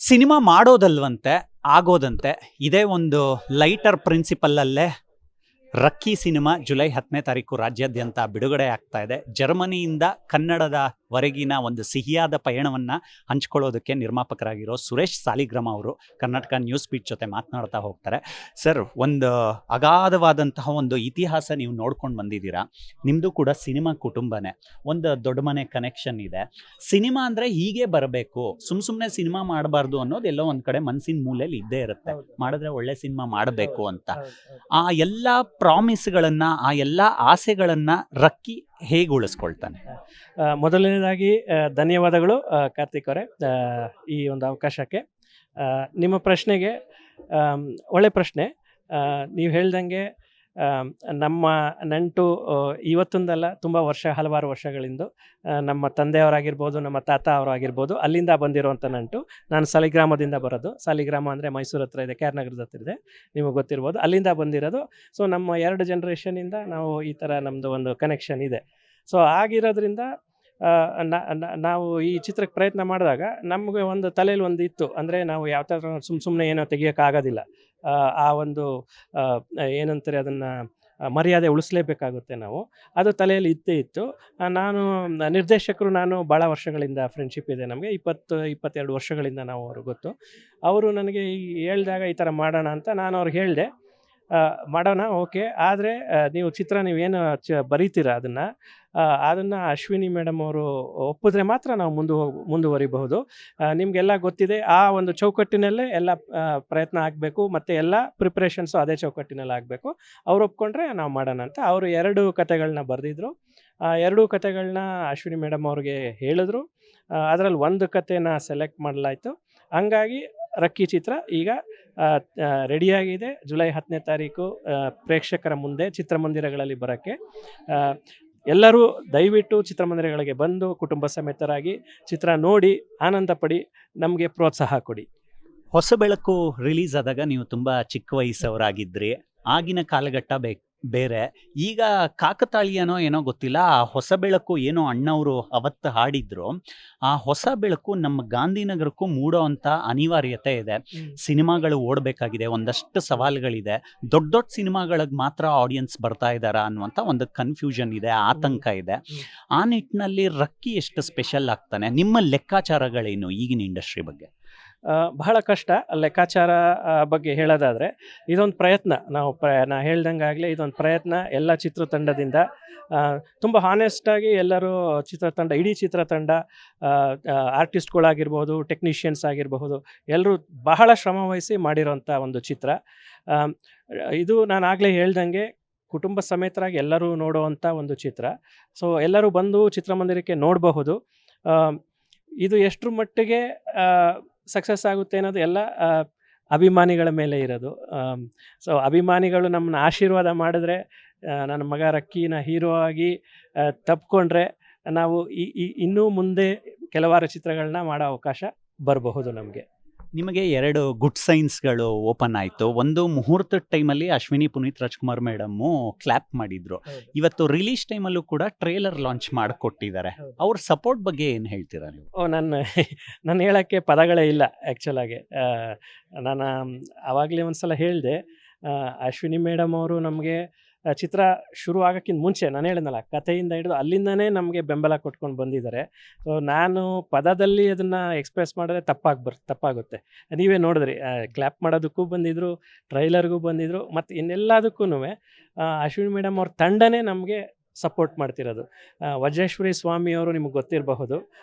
Cinema ಮಾಡೋದಲ್ವಂತೆ ಆಗೋದಂತೆ ಇದೇ ಒಂದು lighter ಪ್ರಿನ್ಸಿಪಲ್ಲಲ್ಲೇ ರಕ್ಕಿ cinema July 10ನೇ ತಾರೀಕು ರಾಜ್ಯಾದ್ಯಂತ ಬಿಡುಗಡೆ ಆಗ್ತಾ ಇದೆ. ಜರ್ಮನಿಯಿಂದ ಕನ್ನಡದವರೆಗಿನ ಒಂದು ಸಿಹಿಯಾದ ಪಯಣವನ್ನು ಹಂಚ್ಕೊಳ್ಳೋದಕ್ಕೆ ನಿರ್ಮಾಪಕರಾಗಿರೋ ಸುರೇಶ್ ಸಾಲಿಗ್ರಾಮ ಅವರು ಕರ್ನಾಟಕ ನ್ಯೂಸ್ ಬೀಟ್ ಜೊತೆ ಮಾತನಾಡ್ತಾ ಹೋಗ್ತಾರೆ. ಸರ್, ಒಂದು ಅಗಾಧವಾದಂತಹ ಒಂದು ಇತಿಹಾಸ ನೀವು ನೋಡ್ಕೊಂಡು ಬಂದಿದ್ದೀರಾ. ನಿಮ್ಮದು ಕೂಡ ಸಿನಿಮಾ ಕುಟುಂಬನೇ, ಒಂದು ದೊಡ್ಡ ಮನೆ ಕನೆಕ್ಷನ್ ಇದೆ. ಸಿನಿಮಾ ಅಂದರೆ ಹೀಗೆ ಬರಬೇಕು, ಸುಮ್ಮನೆ ಸಿನಿಮಾ ಮಾಡಬಾರ್ದು ಅನ್ನೋದು ಎಲ್ಲೋ ಒಂದು ಕಡೆ ಮನಸ್ಸಿನ ಮೂಲೆಯಲ್ಲಿ ಇದ್ದೇ ಇರುತ್ತೆ. ಮಾಡಿದ್ರೆ ಒಳ್ಳೆ ಸಿನಿಮಾ ಮಾಡಬೇಕು ಅಂತ. ಆ ಎಲ್ಲ ಪ್ರಾಮಿಸ್ಗಳನ್ನ, ಆ ಎಲ್ಲ ಆಸೆಗಳನ್ನ ರಕ್ಕಿ ಹೇಗೆ ಉಳಿಸ್ಕೊಳ್ತಾನೆ? ಮೊದಲನೇದಾಗಿ ಧನ್ಯವಾದಗಳು ಕಾರ್ತಿಕ್ ಅವರೇ ಈ ಒಂದು ಅವಕಾಶಕ್ಕೆ. ನಿಮ್ಮ ಪ್ರಶ್ನೆಗೆ ಒಳ್ಳೆ ಪ್ರಶ್ನೆ. ನೀವು ಹೇಳ್ದಂಗೆ ನಮ್ಮ ನಂಟು ಇವತ್ತೊಂದಲ್ಲ, ತುಂಬ ಹಲವಾರು ವರ್ಷಗಳಿಂದ ನಮ್ಮ ತಂದೆಯವರಾಗಿರ್ಬೋದು, ನಮ್ಮ ತಾತ ಅವರಾಗಿರ್ಬೋದು, ಅಲ್ಲಿಂದ ಬಂದಿರುವಂಥ ನಂಟು. ನಾನು ಸಾಲಿಗ್ರಾಮದಿಂದ ಬರೋದು. ಸಾಲಿಗ್ರಾಮ ಅಂದರೆ ಮೈಸೂರು ಹತ್ರ ಇದೆ, ಕೆ ಆರ್ ನಗರದ ಹತ್ರ ಇದೆ, ನಿಮಗೆ ಗೊತ್ತಿರ್ಬೋದು. ಅಲ್ಲಿಂದ ಬಂದಿರೋದು. ಸೊ ನಮ್ಮ 2 ಜನ್ರೇಷನಿಂದ ನಾವು ಈ ಥರ ನಮ್ಮದು ಒಂದು ಕನೆಕ್ಷನ್ ಇದೆ. ಸೊ ಆಗಿರೋದ್ರಿಂದ ನಾವು ಈ ಚಿತ್ರಕ್ಕೆ ಪ್ರಯತ್ನ ಮಾಡಿದಾಗ ನಮಗೆ ಒಂದು ತಲೆಯಲ್ಲಿ ಒಂದು ಇತ್ತು. ಅಂದರೆ ನಾವು ಯಾವ ಥರ ಸುಮ್ಮನೆ ಏನೋ ತೆಗಿಯೋಕ್ಕಾಗೋದಿಲ್ಲ. ಆ ಒಂದು ಏನಂತಾರೆ, ಅದನ್ನು ಮರ್ಯಾದೆ ಉಳಿಸ್ಲೇಬೇಕಾಗುತ್ತೆ ನಾವು. ಅದು ತಲೆಯಲ್ಲಿ ಇತ್ತೇ ಇತ್ತು. ನಿರ್ದೇಶಕರು ನಾನು ಭಾಳ ವರ್ಷಗಳಿಂದ ಫ್ರೆಂಡ್ಶಿಪ್ ಇದೆ ನಮಗೆ. 22 ವರ್ಷಗಳಿಂದ ನಾವು ಅವ್ರಿಗೆ ಗೊತ್ತು. ಅವರು ನನಗೆ ಹೇಳಿದಾಗ ಈ ಥರ ಮಾಡೋಣ ಅಂತ ನಾನು ಅವ್ರಿಗೆ ಹೇಳಿದೆ. ಮಾಡೋಣ, ಓಕೆ. ಆದರೆ ನೀವೇನು ಬರೀತೀರ ಅದನ್ನು ಅಶ್ವಿನಿ ಮೇಡಮ್ ಅವರು ಒಪ್ಪಿದ್ರೆ ಮಾತ್ರ ನಾವು ಮುಂದುವರಿಬಹುದು. ನಿಮಗೆಲ್ಲ ಗೊತ್ತಿದೆ, ಆ ಒಂದು ಚೌಕಟ್ಟಿನಲ್ಲೇ ಎಲ್ಲ ಪ್ರಯತ್ನ ಆಗಬೇಕು ಮತ್ತು ಎಲ್ಲ ಪ್ರಿಪ್ರೇಷನ್ಸು ಅದೇ ಚೌಕಟ್ಟಿನಲ್ಲಿ ಆಗಬೇಕು. ಅವ್ರು ಒಪ್ಕೊಂಡ್ರೆ ನಾವು ಮಾಡೋಣ ಅಂತ. ಅವರು 2 ಕತೆಗಳನ್ನ ಬರೆದಿದ್ರು. 2 ಕತೆಗಳನ್ನ ಅಶ್ವಿನಿ ಮೇಡಮ್ ಅವ್ರಿಗೆ ಹೇಳಿದ್ರು. ಅದರಲ್ಲಿ ಒಂದು ಕತೆನ ಸೆಲೆಕ್ಟ್ ಮಾಡಲಾಯಿತು. ಹಂಗಾಗಿ ರಕ್ಕಿ ಚಿತ್ರ ಈಗ ರೆಡಿಯಾಗಿದೆ. ಜುಲೈ 10ನೇ ತಾರೀಕು ಪ್ರೇಕ್ಷಕರ ಮುಂದೆ ಚಿತ್ರಮಂದಿರಗಳಲ್ಲಿ ಬರೋಕ್ಕೆ. ಎಲ್ಲರೂ ದಯವಿಟ್ಟು ಚಿತ್ರಮಂದಿರಗಳಿಗೆ ಬಂದು ಕುಟುಂಬ ಸಮೇತರಾಗಿ ಚಿತ್ರ ನೋಡಿ ಆನಂದ ಪಡಿ, ನಮಗೆ ಪ್ರೋತ್ಸಾಹ ಕೊಡಿ. ಹೊಸ ಬೆಳಕು ರಿಲೀಸ್ ಆದಾಗ ನೀವು ತುಂಬ ಚಿಕ್ಕ ವಯಸ್ಸವರಾಗಿದ್ರಿ. ಆಗಿನ ಕಾಲಘಟ್ಟ ಬೇರೆ. ಈಗ ಕಾಕತಾಳೀಯನೋ ಏನೋ ಗೊತ್ತಿಲ್ಲ, ಆ ಹೊಸ ಬೆಳಕು ಏನೋ ಅಣ್ಣವರು ಅವತ್ತು ಹಾಡಿದ್ರು. ಆ ಹೊಸ ಬೆಳಕು ನಮ್ಮ ಗಾಂಧಿನಗರಕ್ಕೂ ಮೂಡೋ ಅಂಥ ಅನಿವಾರ್ಯತೆ ಇದೆ. ಸಿನಿಮಾಗಳು ಓಡಬೇಕಾಗಿದೆ, ಒಂದಷ್ಟು ಸವಾಲುಗಳಿದೆ. ದೊಡ್ಡ ಸಿನಿಮಾಗಳಿಗೆ ಮಾತ್ರ ಆಡಿಯನ್ಸ್ ಬರ್ತಾ ಇದ್ದಾರಾ ಅನ್ನುವಂಥ ಒಂದು ಕನ್ಫ್ಯೂಷನ್ ಇದೆ, ಆತಂಕ ಇದೆ. ಆ ನಿಟ್ಟಿನಲ್ಲಿ ರಕ್ಕಿ ಎಷ್ಟು ಸ್ಪೆಷಲ್ ಆಗ್ತಾನೆ? ನಿಮ್ಮ ಲೆಕ್ಕಾಚಾರಗಳೇನು ಈಗಿನ ಇಂಡಸ್ಟ್ರಿ ಬಗ್ಗೆ? ಬಹಳ ಕಷ್ಟ ಲೆಕ್ಕಾಚಾರ ಬಗ್ಗೆ ಹೇಳೋದಾದರೆ. ಇದೊಂದು ಪ್ರಯತ್ನ. ನಾ ಹೇಳ್ದಂಗಾಗಲೇ ಇದೊಂದು ಪ್ರಯತ್ನ ಎಲ್ಲ ಚಿತ್ರತಂಡದಿಂದ. ತುಂಬ ಹಾನೆಸ್ಟಾಗಿ ಎಲ್ಲರೂ ಇಡೀ ಚಿತ್ರತಂಡ, ಆರ್ಟಿಸ್ಟ್ಗಳಾಗಿರ್ಬೋದು, ಟೆಕ್ನಿಷಿಯನ್ಸ್ ಆಗಿರಬಹುದು, ಎಲ್ಲರೂ ಬಹಳ ಶ್ರಮವಹಿಸಿ ಮಾಡಿರೋಂಥ ಒಂದು ಚಿತ್ರ ಇದು. ನಾನು ಆಗಲೇ ಹೇಳ್ದಂಗೆ ಕುಟುಂಬ ಸಮೇತರಾಗಿ ಎಲ್ಲರೂ ನೋಡುವಂಥ ಒಂದು ಚಿತ್ರ. ಸೊ ಎಲ್ಲರೂ ಬಂದು ಚಿತ್ರಮಂದಿರಕ್ಕೆ ನೋಡಬಹುದು. ಇದು ಎಷ್ಟರ ಮಟ್ಟಿಗೆ ಸಕ್ಸಸ್ ಆಗುತ್ತೆ ಅನ್ನೋದು ಎಲ್ಲ ಅಭಿಮಾನಿಗಳ ಮೇಲೆ ಇರೋದು. ಸೊ ಅಭಿಮಾನಿಗಳು ನಮ್ಮನ್ನ ಆಶೀರ್ವಾದ ಮಾಡಿದ್ರೆ, ನನ್ನ ಮಗ ರಕ್ಕಿನ ಹೀರೋ ಆಗಿ ತಪ್ಪಿಕೊಂಡ್ರೆ ನಾವು ಇನ್ನೂ ಮುಂದೆ ಕೆಲವಾರು ಚಿತ್ರಗಳನ್ನ ಮಾಡೋ ಅವಕಾಶ ಬರಬಹುದು ನಮಗೆ. ನಿಮಗೆ 2 ಗುಡ್ ಸೈನ್ಸ್ಗಳು ಓಪನ್ ಆಯಿತು. ಒಂದು ಮುಹೂರ್ತದ ಟೈಮಲ್ಲಿ ಅಶ್ವಿನಿ ಪುನೀತ್ ರಾಜ್ಕುಮಾರ್ ಮೇಡಮ್ಮು ಕ್ಲಾಪ್ ಮಾಡಿದ್ರು. ಇವತ್ತು ರಿಲೀಸ್ ಟೈಮಲ್ಲೂ ಕೂಡ ಟ್ರೇಲರ್ ಲಾಂಚ್ ಮಾಡಿಕೊಟ್ಟಿದ್ದಾರೆ. ಅವ್ರ ಸಪೋರ್ಟ್ ಬಗ್ಗೆ ಏನು ಹೇಳ್ತೀರಾ ನೀವು? ನಾನು ಹೇಳೋಕ್ಕೆ ಪದಗಳೇ ಇಲ್ಲ ಆ್ಯಕ್ಚುಲಾಗಿ. ನಾನು ಆವಾಗಲೇ ಒಂದು ಸಲ ಹೇಳಿದೆ, ಅಶ್ವಿನಿ ಮೇಡಮ್ ಅವರು ನಮಗೆ ಚಿತ್ರ ಶುರು ಆಗೋಕ್ಕಿಂತ ಮುಂಚೆ ನಾನು ಹೇಳಿದ್ನಲ್ಲ, ಕಥೆಯಿಂದ ಹಿಡಿದು ಅಲ್ಲಿಂದನೇ ನಮಗೆ ಬೆಂಬಲ ಕೊಟ್ಕೊಂಡು ಬಂದಿದ್ದಾರೆ. ಸೊ ನಾನು ಪದದಲ್ಲಿ ಅದನ್ನು ಎಕ್ಸ್ಪ್ರೆಸ್ ಮಾಡಿದ್ರೆ ತಪ್ಪಾಗುತ್ತೆ. ನೀವೇ ನೋಡಿದ್ರಿ, ಕ್ಲ್ಯಾಪ್ ಮಾಡೋದಕ್ಕೂ ಬಂದಿದ್ದರು, ಟ್ರೈಲರ್ಗೂ ಬಂದಿದ್ದರು, ಮತ್ತು ಇನ್ನೆಲ್ಲದಕ್ಕೂ ಅಶ್ವಿನಿ ಮೇಡಮ್ ಅವ್ರ ತಂಡನೇ ನಮಗೆ ಸಪೋರ್ಟ್ ಮಾಡ್ತಿರೋದು. ವಜ್ರೇಶ್ವರಿ ಸ್ವಾಮಿ ಅವರು ನಿಮಗೆ ಗೊತ್ತಿರಬಹುದು,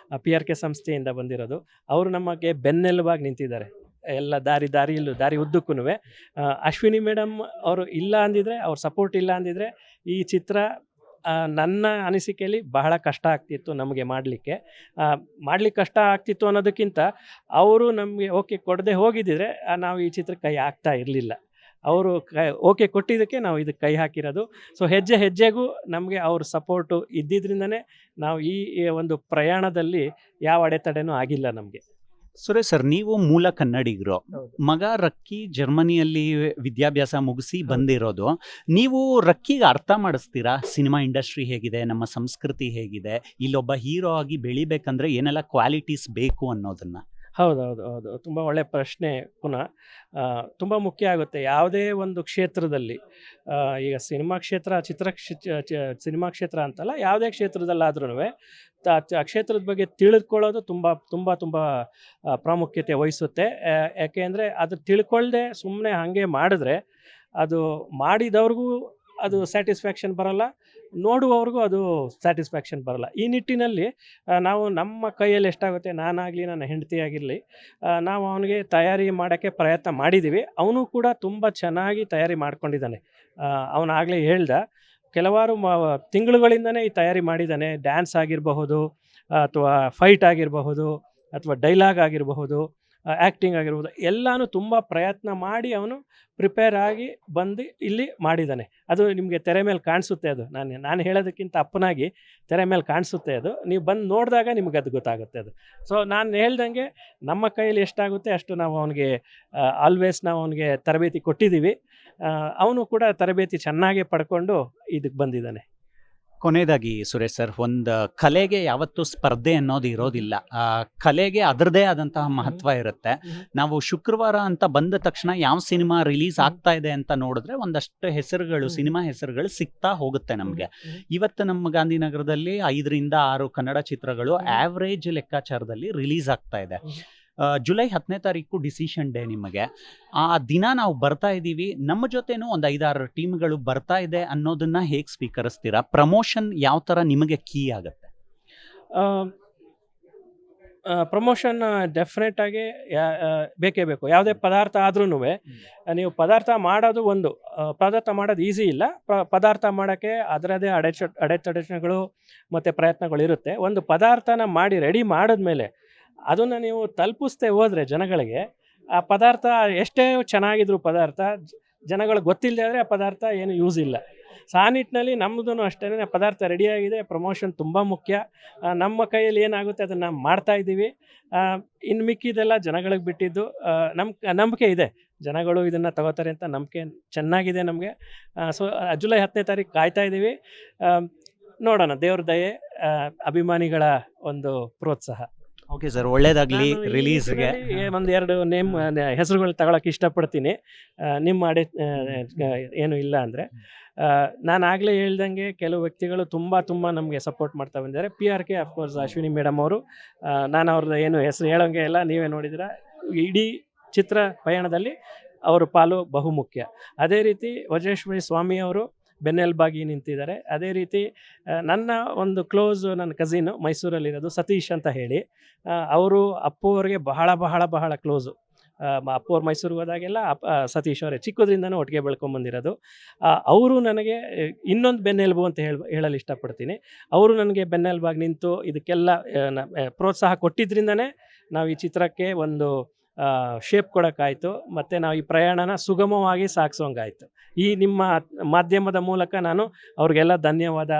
PRK ಸಂಸ್ಥೆಯಿಂದ ಬಂದಿರೋದು. ಅವರು ನಮಗೆ ಬೆನ್ನೆಲುಬಾಗಿ ನಿಂತಿದ್ದಾರೆ ಎಲ್ಲ ದಾರಿ ಉದ್ದಕ್ಕೂ. ಅಶ್ವಿನಿ ಮೇಡಮ್ ಅವರು ಇಲ್ಲ ಅಂದಿದ್ರೆ, ಅವ್ರ ಸಪೋರ್ಟ್ ಇಲ್ಲ ಅಂದಿದ್ರೆ ಈ ಚಿತ್ರ ನನ್ನ ಅನಿಸಿಕೆಯಲ್ಲಿ ಬಹಳ ಕಷ್ಟ ಆಗ್ತಿತ್ತು ನಮಗೆ ಮಾಡಲಿಕ್ಕೆ ಕಷ್ಟ ಆಗ್ತಿತ್ತು ಅನ್ನೋದಕ್ಕಿಂತ ಅವರು ನಮಗೆ ಓಕೆ ಕೊಡದೆ ಹೋಗಿದ್ದಿದ್ರೆ ನಾವು ಈ ಚಿತ್ರಕ್ಕೆ ಕೈ ಹಾಕ್ತಾ ಇರಲಿಲ್ಲ. ಅವರು ಓಕೆ ಕೊಟ್ಟಿದ್ದಕ್ಕೆ ನಾವು ಇದಕ್ಕೆ ಕೈ ಹಾಕಿರೋದು. ಸೊ ಹೆಜ್ಜೆಗೂ ನಮಗೆ ಅವ್ರ ಸಪೋರ್ಟು ಇದ್ದಿದ್ರಿಂದನೇ ನಾವು ಈ ಒಂದು ಪ್ರಯಾಣದಲ್ಲಿ ಯಾವ ಅಡೆತಡೆನೂ ಆಗಿಲ್ಲ ನಮಗೆ. ಸುರೇಶ್ ಸರ್, ನೀವು ಮೂಲ ಕನ್ನಡಿಗರು. ಮಗ ರಕ್ಕಿ ಜರ್ಮನಿಯಲ್ಲಿ ವಿದ್ಯಾಭ್ಯಾಸ ಮುಗಿಸಿ ಬಂದಿರೋದು. ನೀವು ರಕ್ಕಿಗೆ ಅರ್ಥ ಮಾಡಿಸ್ತೀರಾ ಸಿನಿಮಾ ಇಂಡಸ್ಟ್ರಿ ಹೇಗಿದೆ, ನಮ್ಮ ಸಂಸ್ಕೃತಿ ಹೇಗಿದೆ, ಇಲ್ಲೊಬ್ಬ ಹೀರೋ ಆಗಿ ಬೆಳಿಬೇಕಂದ್ರೆ ಏನೆಲ್ಲ ಕ್ವಾಲಿಟೀಸ್ ಬೇಕು ಅನ್ನೋದನ್ನ? ಹೌದು. ತುಂಬ ಒಳ್ಳೆಯ ಪ್ರಶ್ನೆ ಪುನಃ. ತುಂಬ ಮುಖ್ಯ ಆಗುತ್ತೆ ಯಾವುದೇ ಒಂದು ಕ್ಷೇತ್ರದಲ್ಲಿ. ಈಗ ಸಿನಿಮಾ ಕ್ಷೇತ್ರ, ಸಿನಿಮಾ ಕ್ಷೇತ್ರ ಅಂತಲ್ಲ, ಯಾವುದೇ ಕ್ಷೇತ್ರದಲ್ಲಾದ್ರೂ ಆ ಕ್ಷೇತ್ರದ ಬಗ್ಗೆ ತಿಳಿದುಕೊಳ್ಳೋದು ತುಂಬ ಪ್ರಾಮುಖ್ಯತೆ ವಹಿಸುತ್ತೆ. ಯಾಕೆ ಅಂದರೆ ಅದು ತಿಳ್ಕೊಳ್ದೆ ಸುಮ್ಮನೆ ಹಾಗೆ ಮಾಡಿದ್ರೆ ಅದು ಮಾಡಿದವ್ರಿಗೂ ಅದು ಸ್ಯಾಟಿಸ್ಫ್ಯಾಕ್ಷನ್ ಬರಲ್ಲ, ನೋಡುವವ್ರಿಗೂ ಅದು ಸ್ಯಾಟಿಸ್ಫ್ಯಾಕ್ಷನ್ ಬರಲ್ಲ. ಈ ನಿಟ್ಟಿನಲ್ಲಿ ನಾವು ನಮ್ಮ ಕೈಯಲ್ಲಿ ಎಷ್ಟಾಗುತ್ತೆ, ನಾನಾಗಲಿ ನನ್ನ ಹೆಂಡತಿ ಆಗಿರಲಿ, ನಾವು ಅವನಿಗೆ ತಯಾರಿ ಮಾಡೋಕ್ಕೆ ಪ್ರಯತ್ನ ಮಾಡಿದ್ದೀವಿ. ಅವನು ಕೂಡ ತುಂಬ ಚೆನ್ನಾಗಿ ತಯಾರಿ ಮಾಡ್ಕೊಂಡಿದ್ದಾನೆ. ಅವನಾಗಲೇ ಹೇಳ್ದ, ಕೆಲವಾರು ತಿಂಗಳುಗಳಿಂದನೇ ಈ ತಯಾರಿ ಮಾಡಿದ್ದಾನೆ. ಡ್ಯಾನ್ಸ್ ಆಗಿರಬಹುದು, ಅಥವಾ ಫೈಟ್ ಆಗಿರಬಹುದು, ಅಥವಾ ಡೈಲಾಗ್ ಆಗಿರಬಹುದು, ಆ್ಯಕ್ಟಿಂಗ್ ಆಗಿರ್ಬೋದು, ಎಲ್ಲನೂ ತುಂಬ ಪ್ರಯತ್ನ ಮಾಡಿ ಅವನು ಪ್ರಿಪೇರ್ ಆಗಿ ಬಂದು ಇಲ್ಲಿ ಮಾಡಿದ್ದಾನೆ. ಅದು ನಿಮಗೆ ತೆರೆ ಮೇಲೆ ಕಾಣಿಸುತ್ತೆ. ಅದು ನಾನು ಹೇಳೋದಕ್ಕಿಂತ ಅಪ್ಪನಾಗಿ ತೆರೆ ಮೇಲೆ ಕಾಣಿಸುತ್ತೆ. ಅದು ನೀವು ಬಂದು ನೋಡಿದಾಗ ನಿಮಗೆ ಅದು ಗೊತ್ತಾಗುತ್ತೆ. ಅದು ಸೊ ನಾನು ಹೇಳ್ದಂಗೆ ನಮ್ಮ ಕೈಯಲ್ಲಿ ಎಷ್ಟಾಗುತ್ತೆ ಅಷ್ಟು ನಾವು ಅವನಿಗೆ ಆಲ್ವೇಸ್ ನಾವು ಅವನಿಗೆ ತರಬೇತಿ ಕೊಟ್ಟಿದ್ದೀವಿ. ಅವನು ಕೂಡ ತರಬೇತಿ ಚೆನ್ನಾಗೇ ಪಡ್ಕೊಂಡು ಇದಕ್ಕೆ ಬಂದಿದ್ದಾನೆ. ಕೊನೆಯದಾಗಿ ಸುರೇಶ್ ಸರ್, ಒಂದು ಕಲೆಗೆ ಯಾವತ್ತೂ ಸ್ಪರ್ಧೆ ಅನ್ನೋದು ಇರೋದಿಲ್ಲ. ಕಲೆಗೆ ಅದರದೇ ಆದಂತಹ ಮಹತ್ವ ಇರುತ್ತೆ. ನಾವು ಶುಕ್ರವಾರ ಅಂತ ಬಂದ ತಕ್ಷಣ ಯಾವ ಸಿನಿಮಾ ರಿಲೀಸ್ ಆಗ್ತಾ ಇದೆ ಅಂತ ನೋಡಿದ್ರೆ ಒಂದಷ್ಟು ಹೆಸರುಗಳು, ಸಿನಿಮಾ ಹೆಸರುಗಳು ಸಿಗ್ತಾ ಹೋಗುತ್ತೆ ನಮಗೆ. ಇವತ್ತು ನಮ್ಮ ಗಾಂಧಿನಗರದಲ್ಲಿ 5ರಿಂದ 6 ಕನ್ನಡ ಚಿತ್ರಗಳು ಆವ್ರೇಜ್ ಲೆಕ್ಕಾಚಾರದಲ್ಲಿ ರಿಲೀಸ್ ಆಗ್ತಾ ಇದೆ. ಜುಲೈ 10ನೇ ತಾರೀಕು ಡಿಸಿಷನ್ ಡೇ. ನಿಮಗೆ ಆ ದಿನ ನಾವು ಬರ್ತಾ ಇದ್ದೀವಿ, ನಮ್ಮ ಜೊತೆನೂ ಒಂದು 5-6 ಟೀಮ್ಗಳು ಬರ್ತಾ ಇದೆ ಅನ್ನೋದನ್ನ ಹೇಗೆ ಸ್ವೀಕರಿಸ್ತೀರಾ? ಪ್ರಮೋಷನ್ ಯಾವ ಥರ ನಿಮಗೆ ಕೀ ಆಗುತ್ತೆ? ಪ್ರಮೋಷನ್ ಡೆಫಿನೆಟಾಗಿ ಬೇಕೇ ಬೇಕು. ಯಾವುದೇ ಪದಾರ್ಥ ಆದ್ರೂ ನೀವು ಪದಾರ್ಥ ಮಾಡೋದು ಒಂದು, ಪದಾರ್ಥ ಮಾಡೋದು ಈಸಿ ಇಲ್ಲ. ಪದಾರ್ಥ ಮಾಡೋಕ್ಕೆ ಅದರದೇ ಅಡೆತಡೆಗಳು ಮತ್ತು ಪ್ರಯತ್ನಗಳು ಇರುತ್ತೆ. ಒಂದು ಪದಾರ್ಥನ ಮಾಡಿ ರೆಡಿ ಮಾಡಿದ್ಮೇಲೆ ಅದನ್ನು ನೀವು ತಲುಪಿಸ್ದೆ ಹೋದರೆ ಜನಗಳಿಗೆ, ಆ ಪದಾರ್ಥ ಎಷ್ಟೇ ಚೆನ್ನಾಗಿದ್ರು ಪದಾರ್ಥ ಜನಗಳಿಗೆ ಗೊತ್ತಿಲ್ಲದೆ ಆದರೆ ಆ ಪದಾರ್ಥ ಏನು ಯೂಸ್ ಇಲ್ಲ. ಸೊ ಆ ನಿಟ್ಟಿನಲ್ಲಿ ನಮ್ಮದೂ ಅಷ್ಟೇ, ಪದಾರ್ಥ ರೆಡಿಯಾಗಿದೆ, ಪ್ರಮೋಷನ್ ತುಂಬ ಮುಖ್ಯ. ನಮ್ಮ ಕೈಯಲ್ಲಿ ಏನಾಗುತ್ತೆ ಅದನ್ನು ಮಾಡ್ತಾಯಿದ್ದೀವಿ. ಇನ್ನು ಮಿಕ್ಕಿದೆಲ್ಲ ಜನಗಳಿಗೆ ಬಿಟ್ಟಿದ್ದು. ನಂಬಿಕೆ ಇದೆ, ಜನಗಳು ಇದನ್ನು ತಗೋತಾರೆ ಅಂತ ನಂಬಿಕೆ ಚೆನ್ನಾಗಿದೆ ನಮಗೆ. ಸೊ ಜುಲೈ 10ನೇ ತಾರೀಕು ಕಾಯ್ತಾ ಇದ್ದೀವಿ. ನೋಡೋಣ, ದೇವ್ರ ದಯೆ, ಅಭಿಮಾನಿಗಳ ಒಂದು ಪ್ರೋತ್ಸಾಹ. ಓಕೆ ಸರ್, ಒಳ್ಳೇದಾಗಲಿ ರಿಲೀಸ್ಗೆ. ಒಂದು 2 ಹೆಸರುಗಳು ತಗೊಳಕ್ಕೆ ಇಷ್ಟಪಡ್ತೀನಿ, ನಿಮ್ಮ ಏನು ಇಲ್ಲ ಅಂದರೆ. ನಾನು ಆಗಲೇ ಹೇಳ್ದಂಗೆ ಕೆಲವು ವ್ಯಕ್ತಿಗಳು ತುಂಬ ನಮಗೆ ಸಪೋರ್ಟ್ ಮಾಡ್ತಾ ಬಂದಿದ್ದಾರೆ. PRK ಅಫ್ಕೋರ್ಸ್ ಅಶ್ವಿನಿ ಮೇಡಮ್ ಅವರು. ನಾನು ಅವ್ರದ್ದು ಏನು ಹೆಸರು ಹೇಳೋಂಗೆ ಇಲ್ಲ, ನೀವೇ ನೋಡಿದ್ದೀರ. ಇಡೀ ಚಿತ್ರ ಪಯಣದಲ್ಲಿ ಅವರ ಪಾಲು ಬಹುಮುಖ್ಯ. ಅದೇ ರೀತಿ ವಜ್ರೇಶ್ವರಿ ಸ್ವಾಮಿ ಅವರು ಬೆನ್ನೆಲುಬಾಗಿ ನಿಂತಿದ್ದಾರೆ. ಅದೇ ರೀತಿ ನನ್ನ ಒಂದು ನನ್ನ ಕಸಿನು ಮೈಸೂರಲ್ಲಿರೋದು ಸತೀಶ್ ಅಂತ ಹೇಳಿ, ಅವರು ಅಪ್ಪು ಅವ್ರಿಗೆ ಬಹಳ ಕ್ಲೋಸು. ಅಪ್ಪು ಅವ್ರು ಮೈಸೂರಿಗೆ ಹೋದಾಗೆಲ್ಲ ಸತೀಶ್ ಅವರೇ ಚಿಕ್ಕದ್ರಿಂದನೂ ಒಟ್ಟಿಗೆ ಬೆಳ್ಕೊಂಬಂದಿರೋದು. ಅವರು ನನಗೆ ಇನ್ನೊಂದು ಬೆನ್ನೆಲುಬು ಅಂತ ಹೇಳಲು ಇಷ್ಟಪಡ್ತೀನಿ. ಅವರು ನನಗೆ ಬೆನ್ನೆಲುಬಾಗಿ ನಿಂತು ಇದಕ್ಕೆಲ್ಲ ಪ್ರೋತ್ಸಾಹ ಕೊಟ್ಟಿದ್ದರಿಂದನೇ ನಾವು ಈ ಚಿತ್ರಕ್ಕೆ ಒಂದು ಶೇಪ್ ಕೊಡೋಕ್ಕಾಯಿತು, ಮತ್ತು ನಾವು ಈ ಪ್ರಯಾಣನ ಸುಗಮವಾಗಿ ಸಾಗಿಸೋಂಗಾಯಿತು. ಈ ನಿಮ್ಮ ಮಾಧ್ಯಮದ ಮೂಲಕ ನಾನು ಅವ್ರಿಗೆಲ್ಲ ಧನ್ಯವಾದ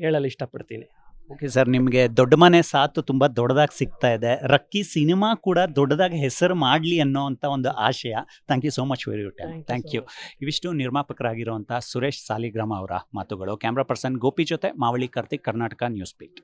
ಹೇಳಲು ಇಷ್ಟಪಡ್ತೀನಿ. ಓಕೆ ಸರ್, ನಿಮಗೆ ದೊಡ್ಡ ಮನೆ ಸಾತು ತುಂಬ ದೊಡ್ಡದಾಗಿ ಸಿಗ್ತಾ ಇದೆ. ರಕ್ಕಿ ಸಿನಿಮಾ ಕೂಡ ದೊಡ್ಡದಾಗಿ ಹೆಸರು ಮಾಡಲಿ ಅನ್ನೋವಂಥ ಒಂದು ಆಶಯ. Thank you so much for your time. Thank you. ಇವಿಷ್ಟು ನಿರ್ಮಾಪಕರಾಗಿರುವಂಥ ಸುರೇಶ್ ಸಾಲಿಗ್ರಾಮ ಅವರ ಮಾತುಗಳು. ಕ್ಯಾಮ್ರಾ ಪರ್ಸನ್ ಗೋಪಿ ಜೊತೆ ಮಾವಳಿ ಕಾರ್ತಿಕ್, ಕರ್ನಾಟಕ ನ್ಯೂಸ್ ಬೀಟ್.